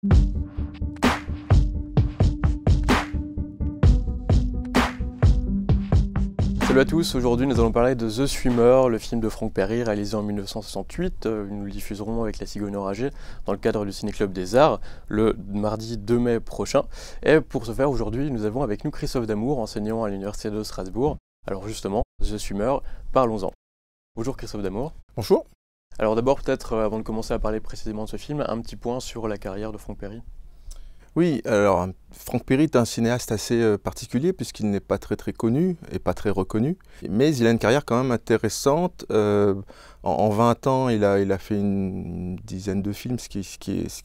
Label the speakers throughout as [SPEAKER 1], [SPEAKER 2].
[SPEAKER 1] Salut à tous, aujourd'hui nous allons parler de The Swimmer, le film de Frank Perry réalisé en 1968. Nous le diffuserons avec la Cigogne Enragée dans le cadre du Ciné-Club des Arts le mardi 2 mai prochain. Et pour ce faire, aujourd'hui nous avons avec nous Christophe Damour, enseignant à l'Université de Strasbourg. Alors justement, The Swimmer, parlons-en. Bonjour Christophe Damour.
[SPEAKER 2] Bonjour.
[SPEAKER 1] Alors d'abord peut-être, avant de commencer à parler précisément de ce film, un petit point sur la carrière de Frank Perry.
[SPEAKER 2] Oui, alors Frank Perry est un cinéaste assez particulier puisqu'il n'est pas très connu et pas très reconnu, mais il a une carrière quand même intéressante. En 20 ans, il a fait une dizaine de films, ce qui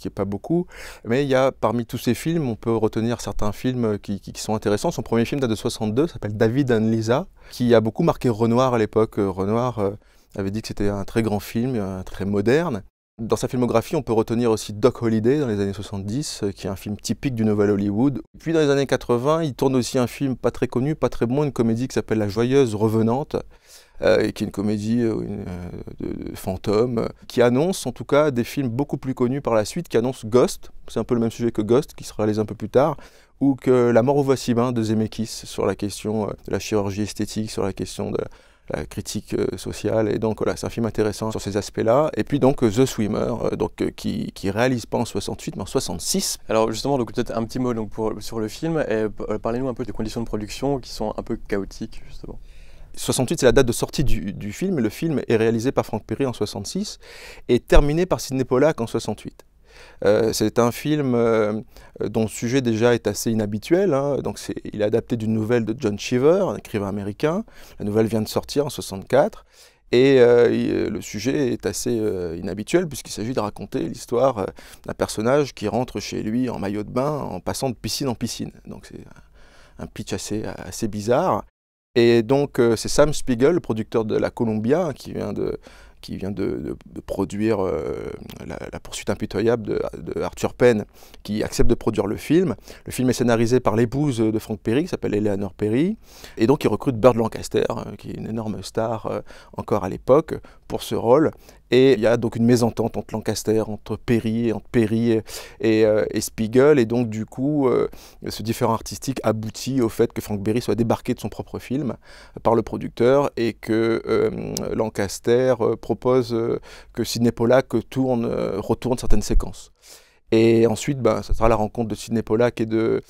[SPEAKER 2] est pas beaucoup, mais il y a parmi tous ces films, on peut retenir certains films qui sont intéressants. Son premier film date de 62, s'appelle David and Lisa, qui a beaucoup marqué Renoir à l'époque. Renoir avait dit que c'était un très grand film, très moderne. Dans sa filmographie, on peut retenir aussi Doc Holliday dans les années 70, qui est un film typique du Nouvel Hollywood. Puis dans les années 80, il tourne aussi un film pas très connu, pas très bon, une comédie qui s'appelle La Joyeuse Revenante, qui est une comédie de fantômes, qui annonce en tout cas des films beaucoup plus connus par la suite, qui annonce Ghost, c'est un peu le même sujet que Ghost, qui sera réalisé un peu plus tard, ou que La Mort aux voix si bains de Zemeckis, sur la question de la chirurgie esthétique, sur la question de la critique sociale, et donc voilà, c'est un film intéressant sur ces aspects-là. Et puis donc The Swimmer, qui réalise pas en 68 mais en 66.
[SPEAKER 1] Alors justement, donc peut-être un petit mot sur le film, et parlez-nous un peu des conditions de production qui sont un peu chaotiques justement.
[SPEAKER 2] 68, c'est la date de sortie du film, et le film est réalisé par Frank Perry en 66 et terminé par Sidney Pollack en 68. C'est un film dont le sujet déjà est assez inhabituel, hein. Donc il est adapté d'une nouvelle de John Cheever, un écrivain américain. La nouvelle vient de sortir en 64 et le sujet est assez inhabituel puisqu'il s'agit de raconter l'histoire d'un personnage qui rentre chez lui en maillot de bain en passant de piscine en piscine. Donc c'est un pitch assez bizarre. Et donc c'est Sam Spiegel, le producteur de la Columbia, qui vient de produire la poursuite impitoyable de Arthur Penn, qui accepte de produire le film. Le film est scénarisé par l'épouse de Frank Perry, qui s'appelle Eleanor Perry, et donc il recrute Burt Lancaster, qui est une énorme star encore à l'époque, pour ce rôle. Et il y a donc une mésentente entre Lancaster, entre Perry et Spiegel, et donc du coup, ce différend artistique aboutit au fait que Frank Perry soit débarqué de son propre film par le producteur, et que Lancaster propose que Sidney Pollack retourne certaines séquences. Et ensuite, ça sera la rencontre de Sidney Pollack et de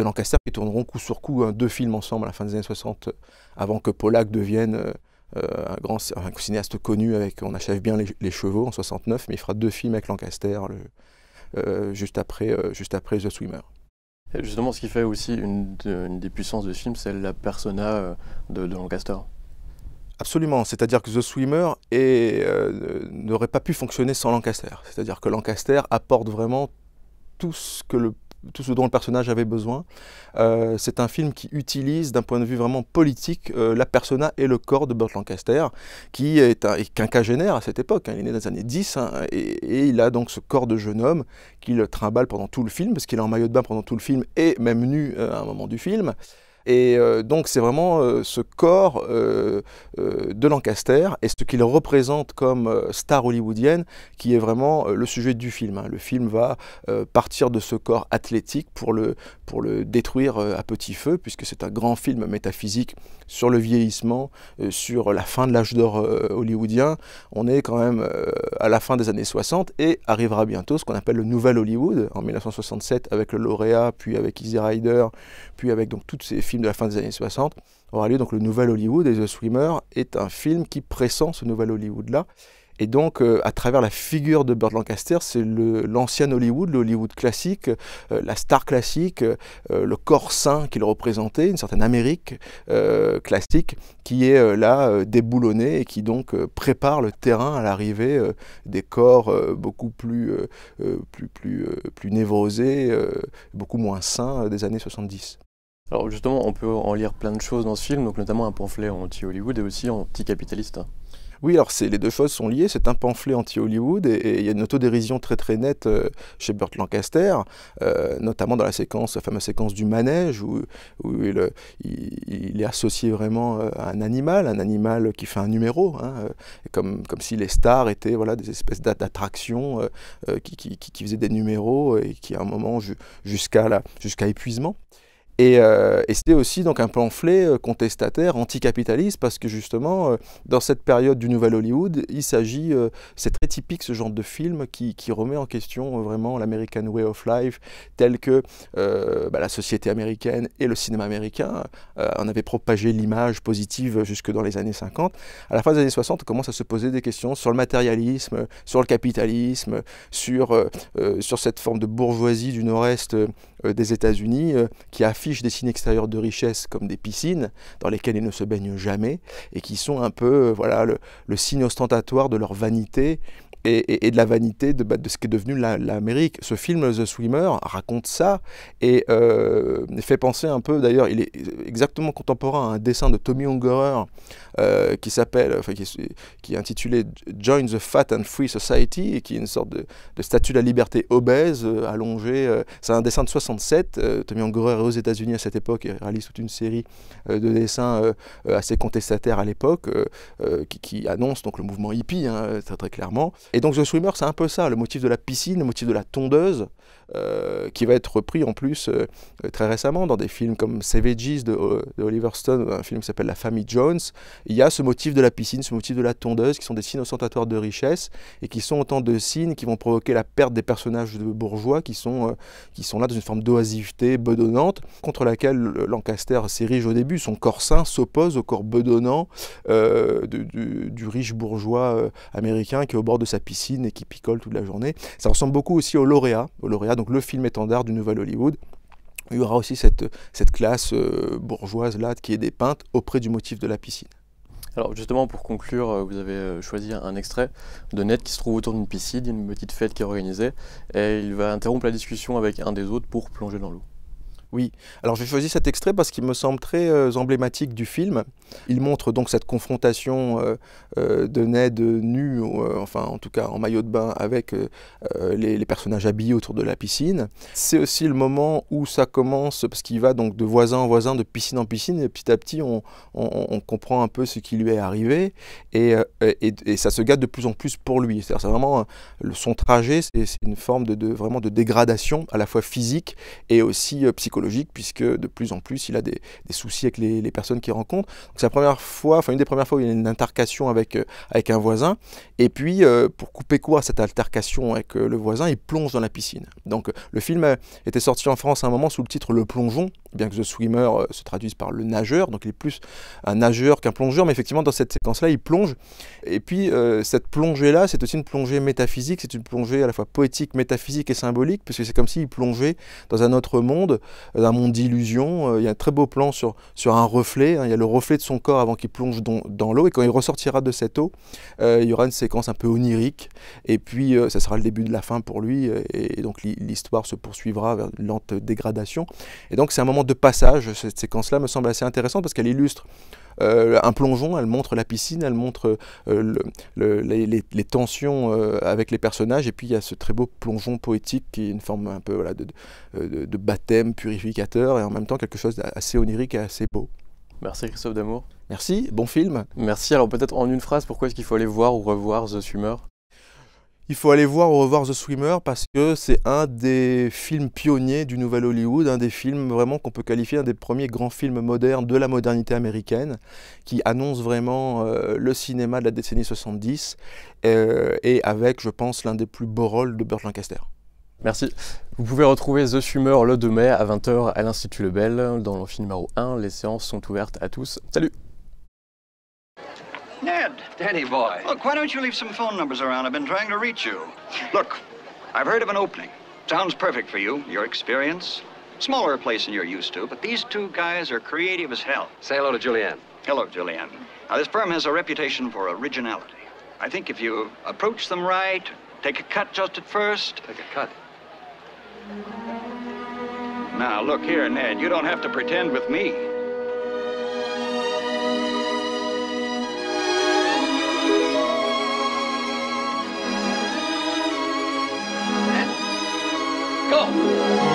[SPEAKER 2] Lancaster, qui tourneront coup sur coup deux films ensemble à la fin des années 60, avant que Pollack devienne un cinéaste connu avec On achève bien les chevaux en 69, mais il fera deux films avec Lancaster juste après The Swimmer.
[SPEAKER 1] Et justement, ce qui fait aussi une des puissances de ce film, c'est la persona de Lancaster.
[SPEAKER 2] Absolument, c'est-à-dire que The Swimmer n'aurait pas pu fonctionner sans Lancaster. C'est-à-dire que Lancaster apporte vraiment tout ce dont le personnage avait besoin. C'est un film qui utilise, d'un point de vue vraiment politique, la persona et le corps de Burt Lancaster, qui est quinquagénaire à cette époque, hein. Il est né dans les années 10, hein, et il a donc ce corps de jeune homme qui le trimballe pendant tout le film, parce qu'il est en maillot de bain pendant tout le film, et même nu à un moment du film. Et donc c'est vraiment ce corps de Lancaster et ce qu'il représente comme star hollywoodienne qui est vraiment le sujet du film, hein. Le film va partir de ce corps athlétique pour le détruire à petit feu, puisque c'est un grand film métaphysique sur le vieillissement, sur la fin de l'âge d'or hollywoodien. On est quand même à la fin des années 60 et arrivera bientôt ce qu'on appelle le Nouvel Hollywood, en 1967 avec le lauréat, puis avec Easy Rider, puis avec donc tous ces films de la fin des années 60, aura lieu donc le Nouvel Hollywood, et The Swimmer est un film qui pressent ce Nouvel Hollywood-là. Et donc, à travers la figure de Burt Lancaster, c'est l'ancien Hollywood, le Hollywood classique, la star classique, le corps sain qu'il représentait, une certaine Amérique classique, qui est là déboulonnée et qui donc prépare le terrain à l'arrivée des corps beaucoup plus névrosés, beaucoup moins sains des années 70.
[SPEAKER 1] Alors justement, on peut en lire plein de choses dans ce film, donc notamment un pamphlet anti-Hollywood et aussi anti-capitaliste.
[SPEAKER 2] Oui, alors les deux choses sont liées. C'est un pamphlet anti-Hollywood et il y a une autodérision très très nette chez Burt Lancaster, notamment dans la fameuse séquence du manège où il est associé vraiment à un animal qui fait un numéro, hein, comme si les stars étaient voilà, des espèces d'attractions qui faisaient des numéros et qui à un moment jusqu'à épuisement. Et c'était aussi donc un pamphlet contestataire, anticapitaliste, parce que justement, dans cette période du Nouvel Hollywood, il s'agit, c'est très typique ce genre de film qui remet en question vraiment l'American Way of Life, tel que la société américaine et le cinéma américain en avaient propagé l'image positive jusque dans les années 50. À la fin des années 60, on commence à se poser des questions sur le matérialisme, sur le capitalisme, sur cette forme de bourgeoisie du nord-est des États-Unis qui affiche des signes extérieurs de richesse comme des piscines dans lesquelles ils ne se baignent jamais et qui sont un peu voilà, le signe ostentatoire de leur vanité et de la vanité de ce qui est devenu l'Amérique. Ce film The Swimmer raconte ça et fait penser un peu, d'ailleurs il est exactement contemporain à un dessin de Tommy Ungerer qui est intitulé Join the Fat and Free Society et qui est une sorte de statue de la liberté obèse allongée. C'est un dessin de 67. Tommy Ungerer est aux États-Unis à cette époque et réalise toute une série de dessins assez contestataires à l'époque qui annoncent donc le mouvement hippie hein, très très clairement. Et donc The Swimmer, c'est un peu ça, le motif de la piscine, le motif de la tondeuse, qui va être repris en plus très récemment dans des films comme Savages de Oliver Stone, un film qui s'appelle La Famille Jones. Il y a ce motif de la piscine, ce motif de la tondeuse, qui sont des signes ostentatoires de richesse et qui sont autant de signes qui vont provoquer la perte des personnages de bourgeois qui sont là dans une forme d'oisiveté bedonnante contre laquelle Lancaster s'érige au début. Son corps sain s'oppose au corps bedonnant du riche bourgeois américain qui est au bord de sa piscine et qui picole toute la journée. Ça ressemble beaucoup aussi au lauréat, donc le film étendard du Nouvel Hollywood. Il y aura aussi cette classe bourgeoise là qui est dépeinte auprès du motif de la piscine.
[SPEAKER 1] Alors justement pour conclure, vous avez choisi un extrait de Ned qui se trouve autour d'une piscine, une petite fête qui est organisée, et il va interrompre la discussion avec un des autres pour plonger dans l'eau.
[SPEAKER 2] Oui, alors j'ai choisi cet extrait parce qu'il me semble très emblématique du film. Il montre donc cette confrontation de Ned nu, enfin en tout cas en maillot de bain, avec les personnages habillés autour de la piscine. C'est aussi le moment où ça commence, parce qu'il va donc de voisin en voisin, de piscine en piscine, et petit à petit on comprend un peu ce qui lui est arrivé, et ça se gâte de plus en plus pour lui. C'est vraiment son trajet, c'est une forme vraiment de dégradation, à la fois physique et aussi psychologique, puisque de plus en plus il a des soucis avec les personnes qu'il rencontre. C'est une des premières fois où il y a une intercation avec un voisin, et puis pour couper court à cette altercation avec le voisin, il plonge dans la piscine. Donc le film était sorti en France à un moment sous le titre Le Plongeon, bien que The Swimmer se traduise par le nageur, donc il est plus un nageur qu'un plongeur, mais effectivement dans cette séquence-là il plonge, et puis cette plongée-là c'est aussi une plongée métaphysique, c'est une plongée à la fois poétique, métaphysique et symbolique, puisque c'est comme s'il plongeait dans un autre monde, un monde d'illusion. Il y a un très beau plan sur un reflet, hein. Il y a le reflet de son corps avant qu'il plonge dans l'eau, et quand il ressortira de cette eau, il y aura une séquence un peu onirique, et puis ça sera le début de la fin pour lui, et donc l'histoire se poursuivra vers une lente dégradation. Et donc c'est un moment de passage. Cette séquence-là me semble assez intéressante parce qu'elle illustre un plongeon, elle montre la piscine, elle montre les tensions avec les personnages, et puis il y a ce très beau plongeon poétique qui est une forme un peu voilà, de baptême purificateur, et en même temps quelque chose d'assez onirique et assez beau.
[SPEAKER 1] Merci Christophe Damour.
[SPEAKER 2] Merci, bon film.
[SPEAKER 1] Merci, alors peut-être en une phrase, pourquoi est-ce qu'il faut aller voir ou revoir The Swimmer ?
[SPEAKER 2] Il faut aller voir ou revoir The Swimmer parce que c'est un des films pionniers du Nouvel Hollywood, un des films vraiment qu'on peut qualifier un des premiers grands films modernes de la modernité américaine, qui annonce vraiment le cinéma de la décennie 70, et avec, je pense, l'un des plus beaux rôles de Burt Lancaster.
[SPEAKER 1] Merci. Vous pouvez retrouver The Swimmer le 2 mai à 20h à l'Institut Lebel. Dans le film numéro 1, les séances sont ouvertes à tous. Salut!
[SPEAKER 3] Ned.
[SPEAKER 4] Danny boy.
[SPEAKER 3] Look, why don't you leave some phone numbers around? I've been trying to reach you. Look, I've heard of an opening. Sounds perfect for you, your experience. Smaller place than you're used to, but these two guys are creative as hell.
[SPEAKER 4] Say hello to Julianne.
[SPEAKER 3] Hello, Julianne. Now, this firm has a reputation for originality. I think if you approach them right, take a cut just at first.
[SPEAKER 4] Take a cut.
[SPEAKER 3] Now, look here, Ned, you don't have to pretend with me.
[SPEAKER 4] go!